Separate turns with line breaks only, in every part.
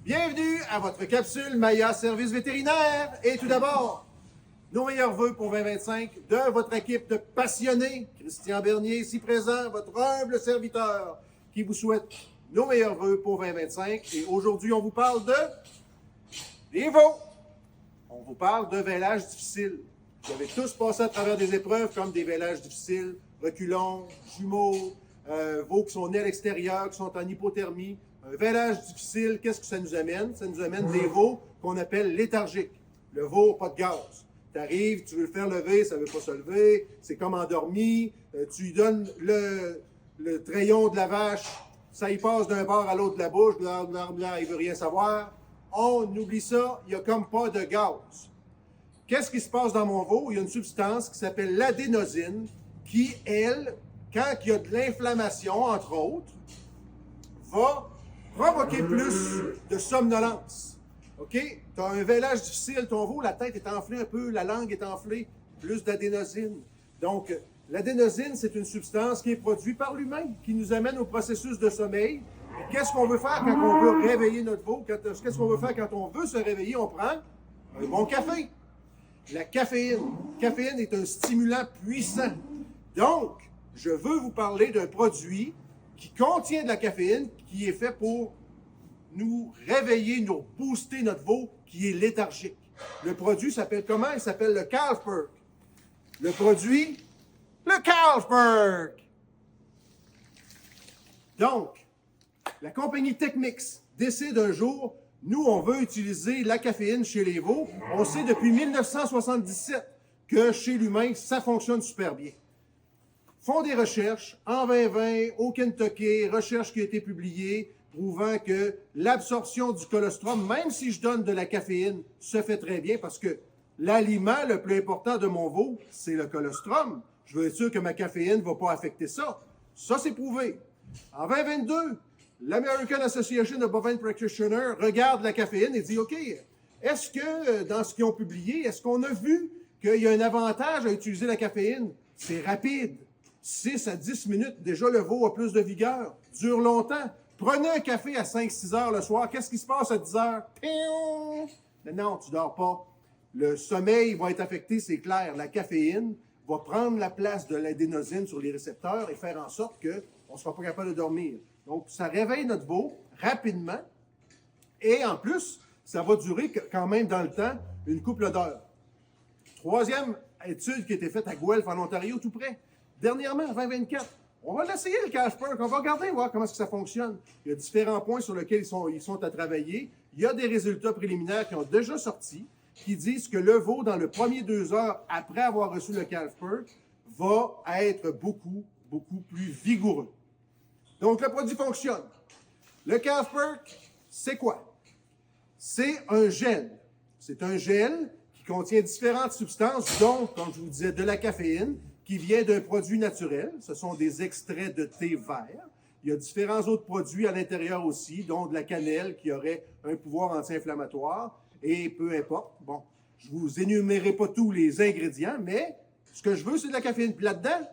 Bienvenue à votre capsule Maya Service Vétérinaire. Et tout d'abord, nos meilleurs vœux pour 2025 de votre équipe de passionnés. Christian Bernier, ici présent, votre humble serviteur, qui vous souhaite nos meilleurs vœux pour 2025. Et aujourd'hui, on vous parle des veaux. On vous parle de vêlage difficile. Vous avez tous passé à travers des épreuves comme des vêlages difficiles, reculons, jumeaux, veaux qui sont nés à l'extérieur, qui sont en hypothermie. Un vêlage difficile, qu'est-ce que ça nous amène? Ça nous amène des veaux qu'on appelle léthargiques. Le veau, pas de gaz. Tu arrives, tu veux le faire lever, ça ne veut pas se lever, c'est comme endormi. Tu lui donnes le trayon de la vache, ça y passe d'un bord à l'autre de la bouche, il ne veut rien savoir. On oublie ça, il n'y a comme pas de gaz. Qu'est-ce qui se passe dans mon veau? Il y a une substance qui s'appelle l'adénosine qui, elle, quand il y a de l'inflammation, entre autres, va provoquer plus de somnolence. OK? Tu as un vêlage difficile, ton veau, la tête est enflée un peu, la langue est enflée, plus d'adénosine. Donc, l'adénosine, c'est une substance qui est produite par l'humain, qui nous amène au processus de sommeil. Qu'est-ce qu'on veut faire quand on veut réveiller notre veau? Qu'est-ce qu'on veut faire quand on veut se réveiller? On prend un bon café. La caféine. La caféine est un stimulant puissant. Donc, je veux vous parler d'un produit qui contient de la caféine, qui est fait pour nous réveiller, nous booster notre veau qui est léthargique. Le produit s'appelle comment? Il s'appelle le Calf Perk. Le produit, le Calf Perk. Donc, la compagnie Techmix décide un jour, nous, on veut utiliser la caféine chez les veaux. On sait depuis 1977 que chez l'humain, ça fonctionne super bien. Font des recherches en 2020 au Kentucky, recherche qui a été publiée, prouvant que l'absorption du colostrum, même si je donne de la caféine, se fait très bien parce que l'aliment le plus important de mon veau, c'est le colostrum. Je veux être sûr que ma caféine ne va pas affecter ça. Ça, c'est prouvé. En 2022, l'American Association of Bovine Practitioners regarde la caféine et dit, OK, est-ce que dans ce qu'ils ont publié, est-ce qu'on a vu qu'il y a un avantage à utiliser la caféine? C'est rapide. 6 à 10 minutes, déjà le veau a plus de vigueur, dure longtemps. Prenez un café à 5-6 heures le soir, qu'est-ce qui se passe à 10 heures? Mais non, tu ne dors pas. Le sommeil va être affecté, c'est clair. La caféine va prendre la place de l'adénosine sur les récepteurs et faire en sorte qu'on ne sera pas capable de dormir. Donc, ça réveille notre veau rapidement et en plus, ça va durer quand même dans le temps une couple d'heures. Troisième étude qui a été faite à Guelph, en Ontario, tout près. Dernièrement, en 2024, on va l'essayer, le Calf Perk. On va regarder, voir comment ça fonctionne. Il y a différents points sur lesquels ils sont à travailler. Il y a des résultats préliminaires qui ont déjà sorti, qui disent que le veau, dans le premier 2 heures après avoir reçu le Calf Perk, va être beaucoup plus vigoureux. Donc, le produit fonctionne. Le Calf Perk, c'est quoi? C'est un gel. C'est un gel qui contient différentes substances, dont, comme je vous disais, de la caféine, qui vient d'un produit naturel. Ce sont des extraits de thé vert. Il y a différents autres produits à l'intérieur aussi, dont de la cannelle qui aurait un pouvoir anti-inflammatoire. Et peu importe, bon, je ne vous énumérerai pas tous les ingrédients, mais ce que je veux, c'est de la caféine. Puis là-dedans,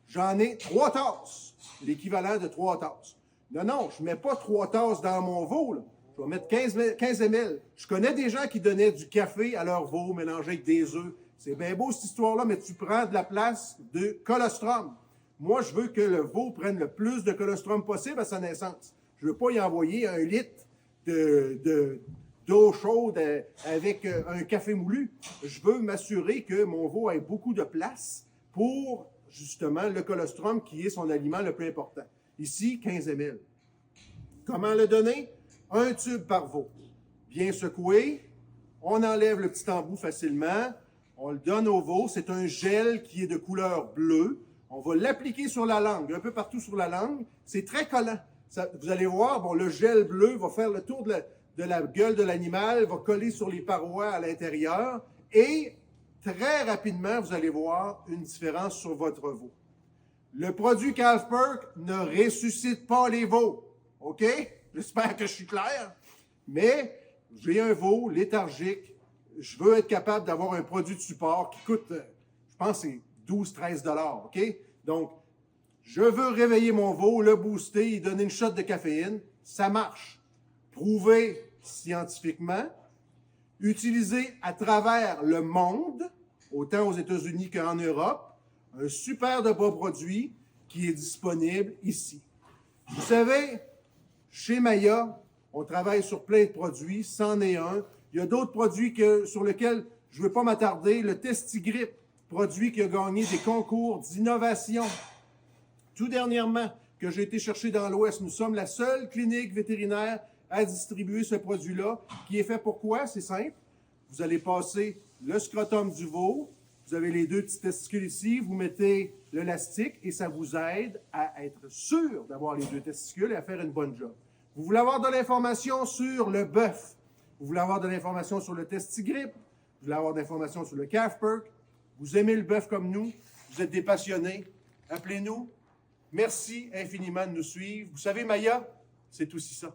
j'en ai 3 tasses, l'équivalent de 3 tasses. Non, je ne mets pas 3 tasses dans mon veau, là. Je vais mettre 15 ml. Je connais des gens qui donnaient du café à leur veau mélangé avec des œufs. C'est bien beau cette histoire-là, mais tu prends de la place de colostrum. Moi, je veux que le veau prenne le plus de colostrum possible à sa naissance. Je ne veux pas y envoyer 1 litre d'eau chaude avec un café moulu. Je veux m'assurer que mon veau ait beaucoup de place pour, justement, le colostrum qui est son aliment le plus important. Ici, 15 ml. Comment le donner? 1 tube par veau. Bien secoué. On enlève le petit embout facilement. On le donne au veau. C'est un gel qui est de couleur bleue. On va l'appliquer sur la langue, un peu partout sur la langue. C'est très collant. Vous allez voir, bon, le gel bleu va faire le tour de la gueule de l'animal, va coller sur les parois à l'intérieur et très rapidement, vous allez voir une différence sur votre veau. Le produit Calf Perk ne ressuscite pas les veaux. OK? J'espère que je suis clair. Mais j'ai un veau léthargique. Je veux être capable d'avoir un produit de support qui coûte, je pense, c'est 12-13 $. OK? Donc, je veux réveiller mon veau, le booster, lui donner une shot de caféine. Ça marche. Prouvé, scientifiquement, utilisé à travers le monde, autant aux États-Unis qu'en Europe, un super de beau produit qui est disponible ici. Vous savez, chez Maya, on travaille sur plein de produits, c'en est un. Il y a d'autres produits sur lesquels je ne veux pas m'attarder. Le Testigrip, produit qui a gagné des concours d'innovation. Tout dernièrement, que j'ai été chercher dans l'Ouest, nous sommes la seule clinique vétérinaire à distribuer ce produit-là, qui est fait pour quoi? C'est simple. Vous allez passer le scrotum du veau, vous avez les deux petits testicules ici, vous mettez l'élastique et ça vous aide à être sûr d'avoir les deux testicules et à faire une bonne job. Vous voulez avoir de l'information sur le bœuf, vous voulez avoir de l'information sur le Testigrip, vous voulez avoir de l'information sur le Calf Perk, vous aimez le bœuf comme nous, vous êtes des passionnés, appelez-nous. Merci infiniment de nous suivre. Vous savez, Maya, c'est aussi ça.